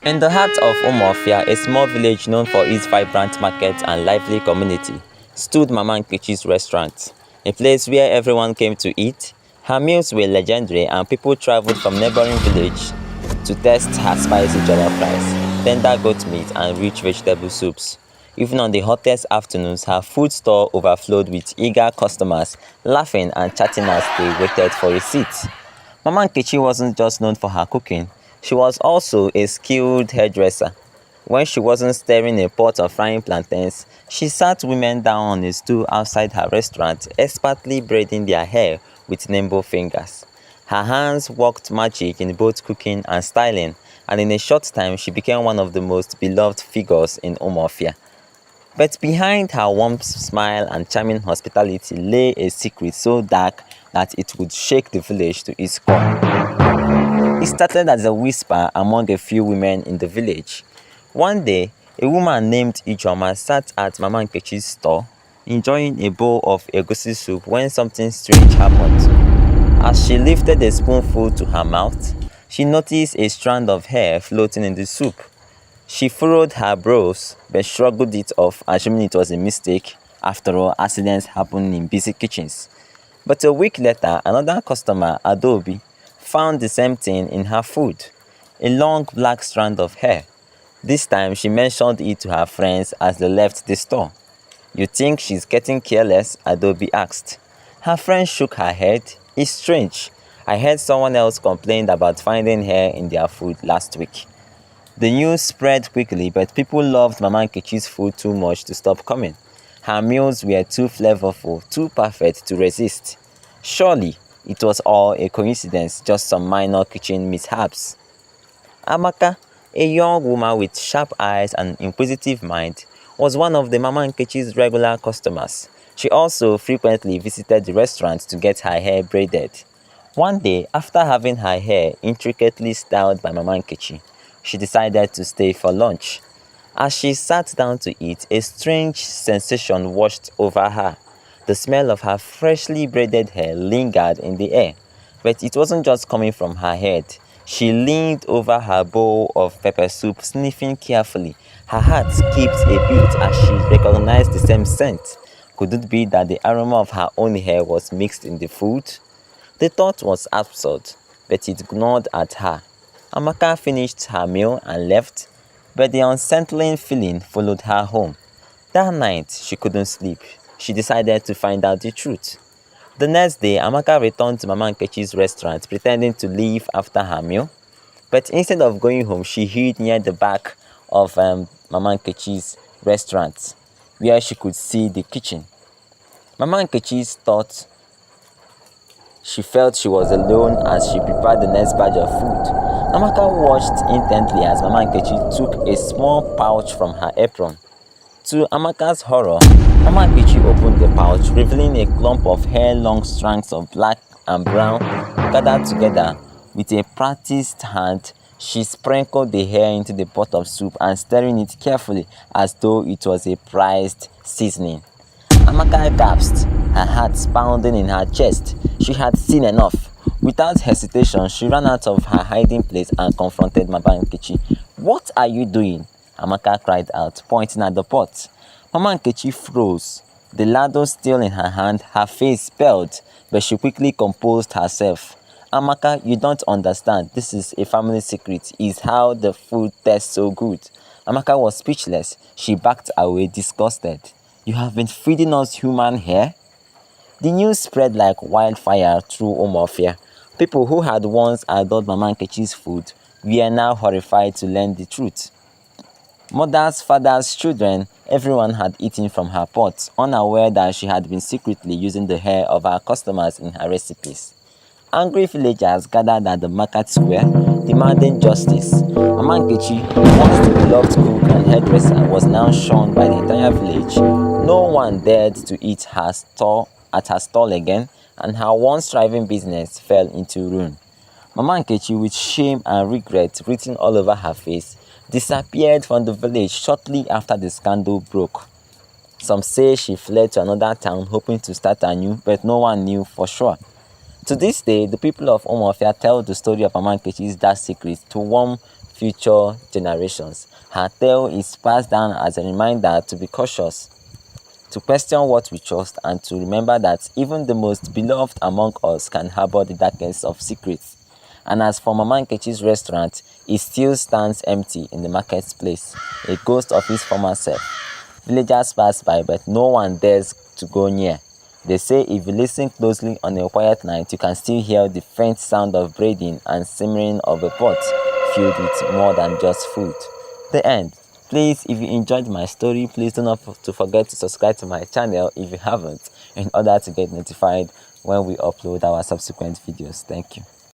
In the heart of Umuofia, a small village known for its vibrant market and lively community, stood Mama Nkechi's restaurant, a place where everyone came to eat. Her meals were legendary and people traveled from neighboring villages to taste her spicy jollof rice, tender goat meat and rich vegetable soups. Even on the hottest afternoons, her food store overflowed with eager customers, laughing and chatting as they waited for a seat. Mama Nkechi wasn't just known for her cooking, she was also a skilled hairdresser. When she wasn't stirring a pot or frying plantains, she sat women down on a stool outside her restaurant, expertly braiding their hair with nimble fingers. Her hands worked magic in both cooking and styling, and in a short time she became one of the most beloved figures in Umuofia. But behind her warm smile and charming hospitality lay a secret so dark that it would shake the village to its core. It started as a whisper among a few women in the village. One day, a woman named Ijoma sat at Mama Nkechi's store, enjoying a bowl of egusi soup when something strange happened. As she lifted a spoonful to her mouth, she noticed a strand of hair floating in the soup. She furrowed her brows but shrugged it off, assuming it was a mistake. After all, accidents happen in busy kitchens. But a week later, another customer, Adobe, found the same thing in her food, a long black strand of hair. This time, she mentioned it to her friends as they left the store. "You think she's getting careless?" Adobe asked. Her friend shook her head. "It's strange. I heard someone else complained about finding hair in their food last week." The news spread quickly, but people loved Mama Nkechi's food too much to stop coming. Her meals were too flavorful, too perfect to resist. Surely, it was all a coincidence, just some minor kitchen mishaps. Amaka, a young woman with sharp eyes and inquisitive mind, was one of the Mama Nkechi's regular customers. She also frequently visited the restaurant to get her hair braided. One day, after having her hair intricately styled by Mama Nkechi, she decided to stay for lunch. As she sat down to eat, a strange sensation washed over her. The smell of her freshly braided hair lingered in the air, but it wasn't just coming from her head. She leaned over her bowl of pepper soup, sniffing carefully. Her heart skipped a beat as she recognized the same scent. Could it be that the aroma of her own hair was mixed in the food? The thought was absurd, but it gnawed at her. Amaka finished her meal and left, but the unsettling feeling followed her home. That night, she couldn't sleep. She decided to find out the truth. The next day, Amaka returned to Mama Nkechi's restaurant, pretending to leave after her meal. But instead of going home, she hid near the back of Mama Nkechi's restaurant, where she could see the kitchen. Mama Nkechi thought she felt she was alone as she prepared the next batch of food. Amaka watched intently as Mama Nkechi took a small pouch from her apron. To Amaka's horror, Mama Nkechi opened the pouch, revealing a clump of hair-long strands of black and brown gathered together. With a practiced hand, she sprinkled the hair into the pot of soup and stirring it carefully as though it was a prized seasoning. Amaka gasped, her heart pounding in her chest. She had seen enough. Without hesitation, she ran out of her hiding place and confronted Mama Nkechi. "What are you doing?" Amaka cried out, pointing at the pot. Mama Nkechi froze, the ladle still in her hand, her face paled, but she quickly composed herself. "Amaka, you don't understand. This is a family secret. It's how the food tastes so good." Amaka was speechless. She backed away, disgusted. "You have been feeding us human hair?" The news spread like wildfire through Umuofia. People who had once adored Mama Nkechi's food were now horrified to learn the truth. Mothers, fathers, children, everyone had eaten from her pot, unaware that she had been secretly using the hair of her customers in her recipes. Angry villagers gathered at the market square, demanding justice. Mama Nkechi, once the beloved cook and hairdresser, was now shunned by the entire village. No one dared to eat at her stall again, and her once thriving business fell into ruin. Mama Nkechi, with shame and regret written all over her face, disappeared from the village shortly after the scandal broke. Some say she fled to another town hoping to start anew, but no one knew for sure. To this day, the people of Umuofia tell the story of Mama Nkechi's dark secret to warm future generations. Her tale is passed down as a reminder to be cautious, to question what we trust, and to remember that even the most beloved among us can harbor the darkest of secrets. And as for Mama Nkechi's restaurant, it still stands empty in the marketplace, a ghost of its former self. Villagers pass by, but no one dares to go near. They say if you listen closely on a quiet night, you can still hear the faint sound of braiding and simmering of a pot filled with more than just food. The end. Please, if you enjoyed my story, please do not forget to subscribe to my channel if you haven't, in order to get notified when we upload our subsequent videos. Thank you.